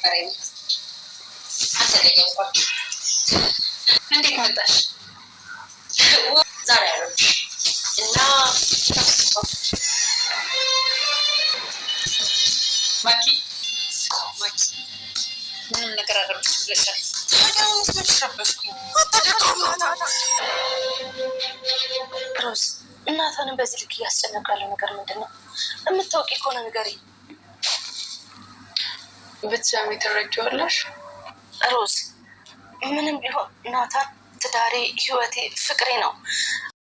እየደፈረኝ ነው። አልተለየኳቸው። እንዴት መጣሽ? ዛሬ ያለ እና ማኪ ምንም ነገር አደረግሽ ብለሻል። ሮዝ እናቷንም በዚህ ልክ እያስጨነቁ ያለው ነገር ምንድን ነው? የምታውቂ ከሆነ ንገሪኝ። ብትሰሚ ትረጂዋለሽ። ሮዝ ምንም ቢሆን ናታን ትዳሬ፣ ህይወቴ፣ ፍቅሬ ነው።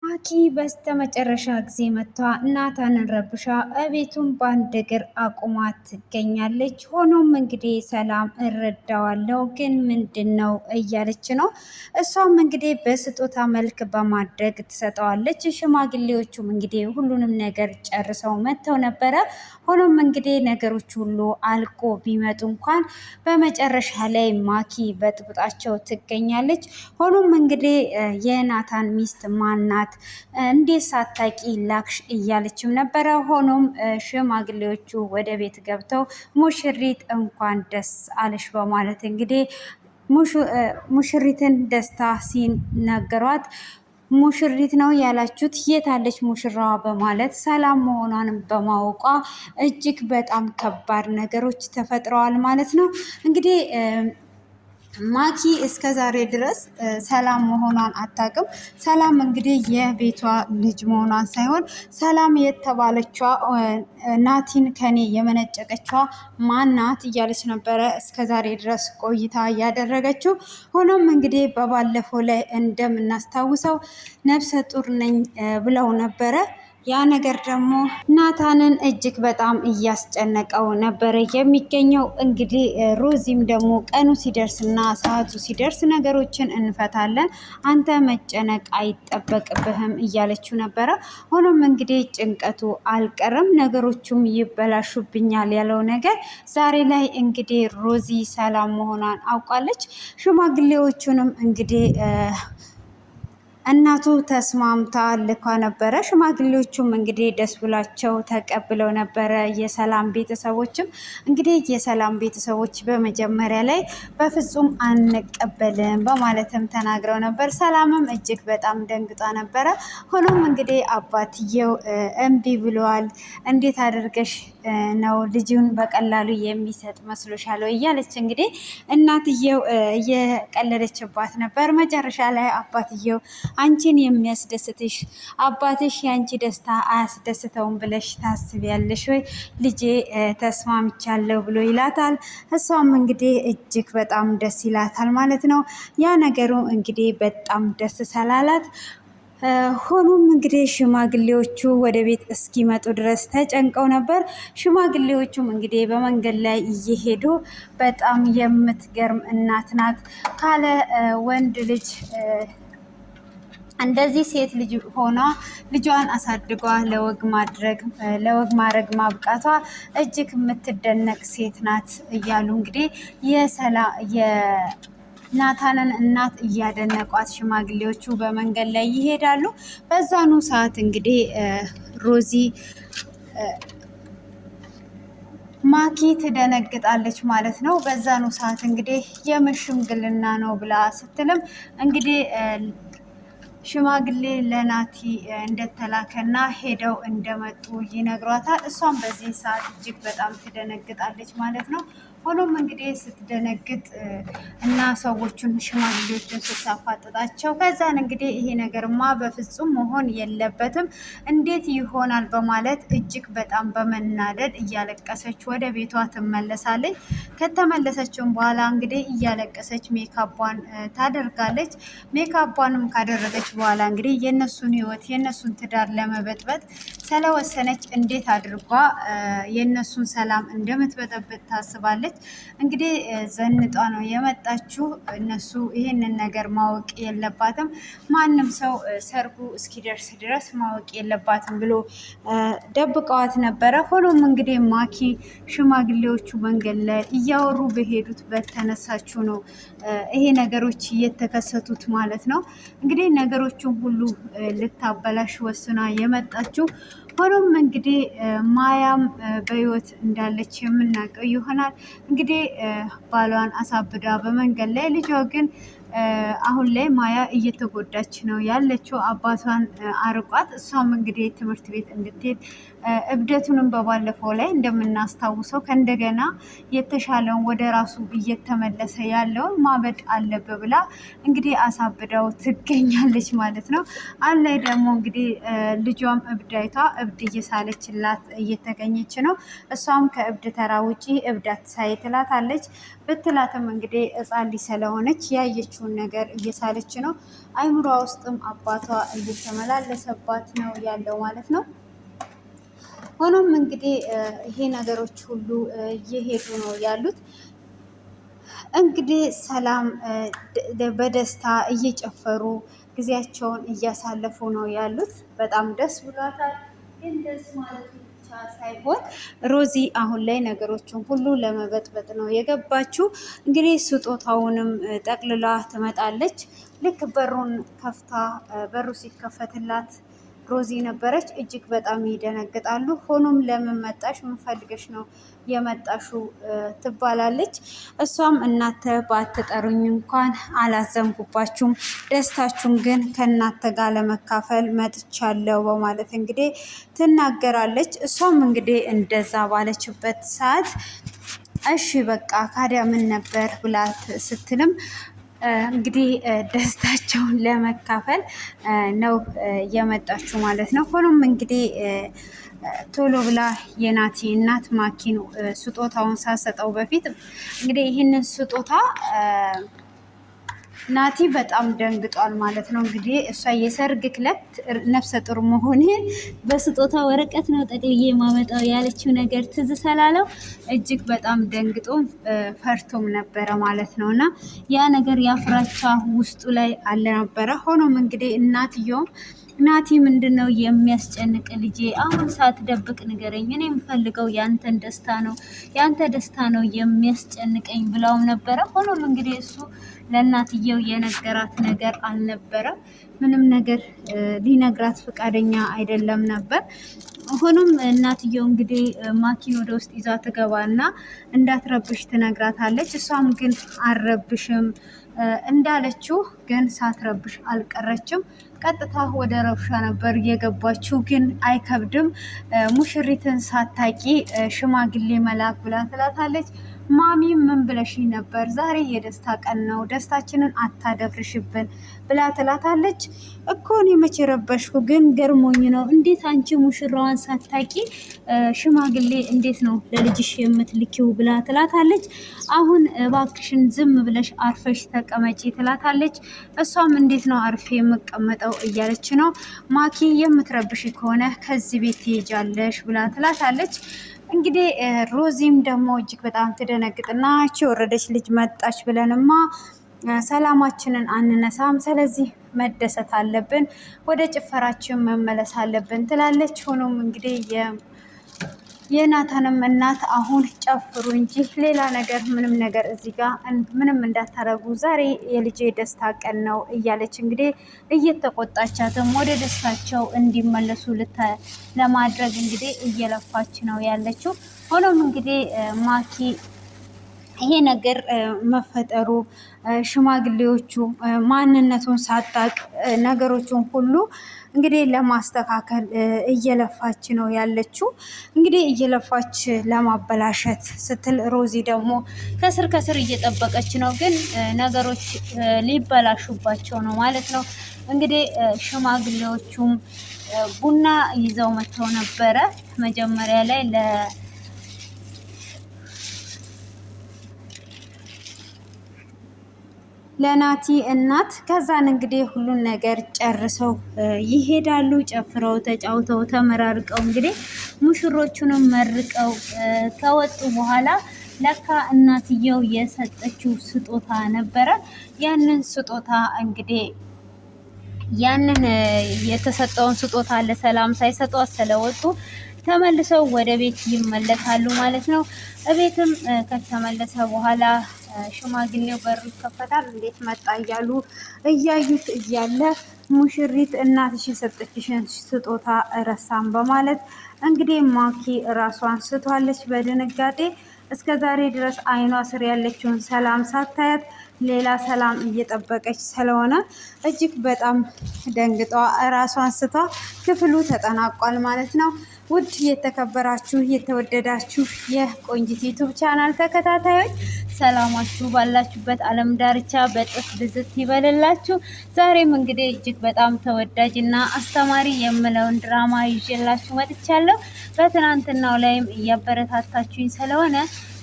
ማኪ በስተመጨረሻ ጊዜ መጥቷ ናታንን ረብሻ እቤቱን በአንድ እግር አቁማ ትገኛለች። ሆኖም እንግዲህ ሰላም እረዳዋለሁ ግን ምንድን ነው እያለች ነው። እሷም እንግዲህ በስጦታ መልክ በማድረግ ትሰጠዋለች። ሽማግሌዎቹም እንግዲህ ሁሉንም ነገር ጨርሰው መጥተው ነበረ። ሆኖም እንግዲህ ነገሮች ሁሉ አልቆ ቢመጡ እንኳን በመጨረሻ ላይ ማኪ በጥብጣቸው ትገኛለች። ሆኖም እንግዲህ የናታን ሚስት ማናት እንዴት ሳታቂ ላክሽ እያለችም ነበረ። ሆኖም ሽማግሌዎቹ ወደ ቤት ገብተው ሙሽሪት እንኳን ደስ አለሽ በማለት እንግዲህ ሙሽሪትን ደስታ ሲነገሯት ሙሽሪት ነው ያላችሁት? የት አለች ሙሽራዋ? በማለት ሰላም መሆኗንም በማወቋ እጅግ በጣም ከባድ ነገሮች ተፈጥረዋል ማለት ነው። እንግዲህ ማኪ እስከ ዛሬ ድረስ ሰላም መሆኗን አታውቅም። ሰላም እንግዲህ የቤቷ ልጅ መሆኗን ሳይሆን ሰላም የተባለችዋ ናቲን ከኔ የመነጨቀችዋ ማናት እያለች ነበረ እስከ ዛሬ ድረስ ቆይታ ያደረገችው። ሆኖም እንግዲህ በባለፈው ላይ እንደምናስታውሰው ነፍሰ ጡር ነኝ ብለው ነበረ። ያ ነገር ደግሞ ናታንን እጅግ በጣም እያስጨነቀው ነበረ የሚገኘው። እንግዲህ ሮዚም ደግሞ ቀኑ ሲደርስና ሰዓቱ ሲደርስ ነገሮችን እንፈታለን፣ አንተ መጨነቅ አይጠበቅብህም እያለችው ነበረ። ሆኖም እንግዲህ ጭንቀቱ አልቀረም፣ ነገሮቹም ይበላሹብኛል ያለው ነገር ዛሬ ላይ እንግዲህ ሮዚ ሰላም መሆኗን አውቃለች። ሽማግሌዎቹንም እንግዲህ እናቱ ተስማምታ ልኳ ነበረ። ሽማግሌዎቹም እንግዲህ ደስ ብሏቸው ተቀብለው ነበረ። የሰላም ቤተሰቦችም እንግዲህ የሰላም ቤተሰቦች በመጀመሪያ ላይ በፍጹም አንቀበልም በማለትም ተናግረው ነበር። ሰላምም እጅግ በጣም ደንግጣ ነበረ። ሆኖም እንግዲህ አባትየው እምቢ ብለዋል። እንዴት አድርገሽ ነው ልጁን በቀላሉ የሚሰጥ መስሎሻል እያለች እንግዲህ እናትየው እየቀለደችባት ነበር። መጨረሻ ላይ አባትየው አንቺን የሚያስደስትሽ አባትሽ የአንቺ ደስታ አያስደስተውም ብለሽ ታስቢያለሽ ወይ? ልጄ ተስማምቻለሁ ብሎ ይላታል። እሷም እንግዲህ እጅግ በጣም ደስ ይላታል ማለት ነው። ያ ነገሩ እንግዲህ በጣም ደስ ስላላት ሆኖም እንግዲህ ሽማግሌዎቹ ወደ ቤት እስኪመጡ ድረስ ተጨንቀው ነበር። ሽማግሌዎቹም እንግዲህ በመንገድ ላይ እየሄዱ በጣም የምትገርም እናት ናት ካለ ወንድ ልጅ እንደዚህ ሴት ልጅ ሆኗ ልጇን አሳድጓ ለወግ ማድረግ ማብቃቷ እጅግ የምትደነቅ ሴት ናት እያሉ እንግዲህ ናታንን እናት እያደነቋት ሽማግሌዎቹ በመንገድ ላይ ይሄዳሉ። በዛኑ ሰዓት እንግዲህ ሮዚ ማኪ ትደነግጣለች ማለት ነው። በዛኑ ሰዓት እንግዲህ የምሽምግልና ነው ብላ ስትልም እንግዲህ ሽማግሌ ለናቲ እንደተላከና ሄደው እንደመጡ ይነግሯታል። እሷም በዚህ ሰዓት እጅግ በጣም ትደነግጣለች ማለት ነው። ሆኖም እንግዲህ ስትደነግጥ እና ሰዎቹን ሽማግሌዎችን ስታፋጥጣቸው ከዛን እንግዲህ ይሄ ነገርማ በፍጹም መሆን የለበትም እንዴት ይሆናል በማለት እጅግ በጣም በመናደድ እያለቀሰች ወደ ቤቷ ትመለሳለች። ከተመለሰችም በኋላ እንግዲህ እያለቀሰች ሜካቧን ታደርጋለች። ሜካቧንም ካደረገች በኋላ እንግዲህ የነሱን ህይወት የነሱን ትዳር ለመበጥበጥ ስለወሰነች እንዴት አድርጓ የነሱን ሰላም እንደምትበጠብጥ ታስባለች። እንግዲህ ዘንጧ ነው የመጣችው። እነሱ ይሄንን ነገር ማወቅ የለባትም፣ ማንም ሰው ሰርጉ እስኪደርስ ድረስ ማወቅ የለባትም ብሎ ደብቀዋት ነበረ። ሆኖም እንግዲህ ማኪ ሽማግሌዎቹ መንገድ ላይ እያወሩ በሄዱት በተነሳችው ነው ይሄ ነገሮች እየተከሰቱት ማለት ነው። እንግዲህ ነገሮችን ሁሉ ልታበላሽ ወስና የመጣችው ሆኖም እንግዲህ ማያም በህይወት እንዳለች የምናውቀው ይሆናል። እንግዲህ ባሏን አሳብዳ በመንገድ ላይ ልጇ ግን አሁን ላይ ማያ እየተጎዳች ነው ያለችው። አባቷን አርቋት እሷም እንግዲህ ትምህርት ቤት እንድትሄድ እብደቱንም በባለፈው ላይ እንደምናስታውሰው ከእንደገና የተሻለውን ወደ ራሱ እየተመለሰ ያለውን ማበድ አለበት ብላ እንግዲህ አሳብዳው ትገኛለች ማለት ነው። አሁን ላይ ደግሞ እንግዲህ ልጇም እብዳይቷ እብድ እየሳለችላት እየተገኘች ነው። እሷም ከእብድ ተራ ውጪ እብድ አትሳይ ትላታለች። ብትላትም እንግዲህ ሕፃን ልጅ ስለሆነች ያየችውን ነገር እየሳለች ነው። አይምሯ ውስጥም አባቷ እየተመላለሰባት ነው ያለው ማለት ነው። ሆኖም እንግዲህ ይሄ ነገሮች ሁሉ እየሄዱ ነው ያሉት። እንግዲህ ሰላም በደስታ እየጨፈሩ ጊዜያቸውን እያሳለፉ ነው ያሉት። በጣም ደስ ብሏታል። ግን ደስ ማለት ብቻ ሳይሆን ሮዚ አሁን ላይ ነገሮችን ሁሉ ለመበጥበጥ ነው የገባችው። እንግዲህ ስጦታውንም ጠቅልላ ትመጣለች። ልክ በሩን ከፍታ በሩ ሲከፈትላት ሮዚ ነበረች። እጅግ በጣም ይደነግጣሉ። ሆኖም ለምን መጣሽ? ምን ፈልገሽ ነው የመጣሹ? ትባላለች። እሷም እናንተ ባትጠሩኝ እንኳን አላዘንኩባችሁም፣ ደስታችሁን ግን ከእናንተ ጋር ለመካፈል መጥቻለሁ በማለት እንግዲህ ትናገራለች። እሷም እንግዲህ እንደዛ ባለችበት ሰዓት እሺ በቃ ካዲያ ምን ነበር ብላት ስትልም እንግዲህ ደስታቸውን ለመካፈል ነው የመጣችው ማለት ነው። ሆኖም እንግዲህ ቶሎ ብላ የናቲ እናት ማኪን ስጦታውን ሳሰጠው በፊት እንግዲህ ይህንን ስጦታ ናቲ በጣም ደንግጧል ማለት ነው። እንግዲህ እሷ የሰርግ ክለት ነፍሰ ጡር መሆኔን በስጦታ ወረቀት ነው ጠቅልዬ ማመጣው ያለችው ነገር ትዝ ስላለው እጅግ በጣም ደንግጦም ፈርቶም ነበረ ማለት ነው። እና ያ ነገር ያፍራቻ ውስጡ ላይ አልነበረ። ሆኖም እንግዲህ እናትየውም ናቲ ምንድን ነው የሚያስጨንቅ ልጄ? አሁን ሳትደብቅ ንገረኝ። እኔ የምፈልገው ያንተን ደስታ ነው፣ ያንተ ደስታ ነው የሚያስጨንቀኝ ብላውም ነበረ። ሆኖም እንግዲህ እሱ ለእናትየው የነገራት ነገር አልነበረም። ምንም ነገር ሊነግራት ፈቃደኛ አይደለም ነበር። ሆኖም እናትየው እንግዲህ ማኪን ወደ ውስጥ ይዛ ትገባና እንዳትረብሽ ትነግራታለች። እሷም ግን አልረብሽም እንዳለችው ግን ሳትረብሽ አልቀረችም። ቀጥታ ወደ ረብሻ ነበር የገባችው። ግን አይከብድም፣ ሙሽሪትን ሳታቂ ሽማግሌ መላክ ብላ ትላታለች። ማሚ ምን ብለሽ ነበር? ዛሬ የደስታ ቀን ነው፣ ደስታችንን አታደፍርሽብን ብላ ትላታለች። እኮ እኔ መቼ ረበሽኩ? ግን ገርሞኝ ነው። እንዴት አንቺ ሙሽራዋን ሳታቂ ሽማግሌ እንዴት ነው ለልጅሽ የምትልኪው? ብላ ትላታለች። አሁን እባክሽን ዝም ብለሽ አርፈሽ ተቀመጪ ትላታለች። እሷም እንዴት ነው አርፌ የምቀመጠው እያለች ነው። ማኪ የምትረብሽ ከሆነ ከዚህ ቤት ትሄጃለሽ ብላ ትላታለች። እንግዲህ ሮዚም ደግሞ እጅግ በጣም ትደነግጥና እቺ የወረደች ልጅ መጣች ብለንማ ሰላማችንን አንነሳም፣ ስለዚህ መደሰት አለብን፣ ወደ ጭፈራችን መመለስ አለብን ትላለች። ሆኖም እንግዲህ የናታንም እናት አሁን ጨፍሩ እንጂ ሌላ ነገር ምንም ነገር እዚህ ጋር ምንም እንዳታረጉ፣ ዛሬ የልጄ ደስታ ቀን ነው እያለች እንግዲህ እየተቆጣቻትም ወደ ደስታቸው እንዲመለሱ ለማድረግ እንግዲህ እየለፋች ነው ያለችው። ሆኖም እንግዲህ ማኪ ይሄ ነገር መፈጠሩ ሽማግሌዎቹ ማንነቱን ሳታቅ ነገሮችን ሁሉ እንግዲህ ለማስተካከል እየለፋች ነው ያለችው። እንግዲህ እየለፋች ለማበላሸት ስትል ሮዚ ደግሞ ከስር ከስር እየጠበቀች ነው። ግን ነገሮች ሊበላሹባቸው ነው ማለት ነው። እንግዲህ ሽማግሌዎቹም ቡና ይዘው መጥተው ነበረ መጀመሪያ ላይ ለናቲ እናት። ከዛን እንግዲህ ሁሉን ነገር ጨርሰው ይሄዳሉ። ጨፍረው ተጫውተው ተመራርቀው እንግዲህ ሙሽሮቹንም መርቀው ከወጡ በኋላ ለካ እናትየው የሰጠችው ስጦታ ነበረ። ያንን ስጦታ እንግዲህ ያንን የተሰጠውን ስጦታ ለሰላም ሳይሰጧት ስለወጡ ተመልሰው ወደ ቤት ይመለሳሉ ማለት ነው። እቤትም ከተመለሰ በኋላ ሽማግሌው በሩ ይከፈታል። እንዴት መጣ እያሉ እያዩት እያለ ሙሽሪት እናትሽ የሰጠችሽን ስጦታ ረሳም በማለት እንግዲህ ማኪ ራሷን ስቷለች በድንጋጤ። እስከ ዛሬ ድረስ አይኗ ስር ያለችውን ሰላም ሳታያት ሌላ ሰላም እየጠበቀች ስለሆነ እጅግ በጣም ደንግጧ ራሷን ስቷ ክፍሉ ተጠናቋል ማለት ነው። ውድ የተከበራችሁ የተወደዳችሁ የቆንጂት ዩቱብ ቻናል ተከታታዮች ሰላማችሁ ባላችሁበት ዓለም ዳርቻ በጥፍ ብዝት ይበልላችሁ። ዛሬም እንግዲህ እጅግ በጣም ተወዳጅ እና አስተማሪ የምለውን ድራማ ይዤላችሁ መጥቻለሁ። በትናንትናው ላይም እያበረታታችሁኝ ስለሆነ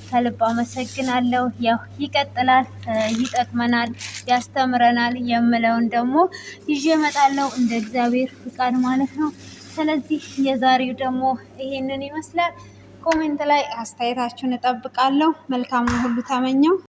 ከልብ አመሰግናለሁ። ያው ይቀጥላል፣ ይጠቅመናል፣ ያስተምረናል የምለውን ደግሞ ይዤ እመጣለሁ እንደ እግዚአብሔር ፍቃድ ማለት ነው። ስለዚህ የዛሬው ደግሞ ይሄንን ይመስላል። ኮሜንት ላይ አስተያየታችሁን እጠብቃለሁ። መልካሙን ሁሉ ተመኘው።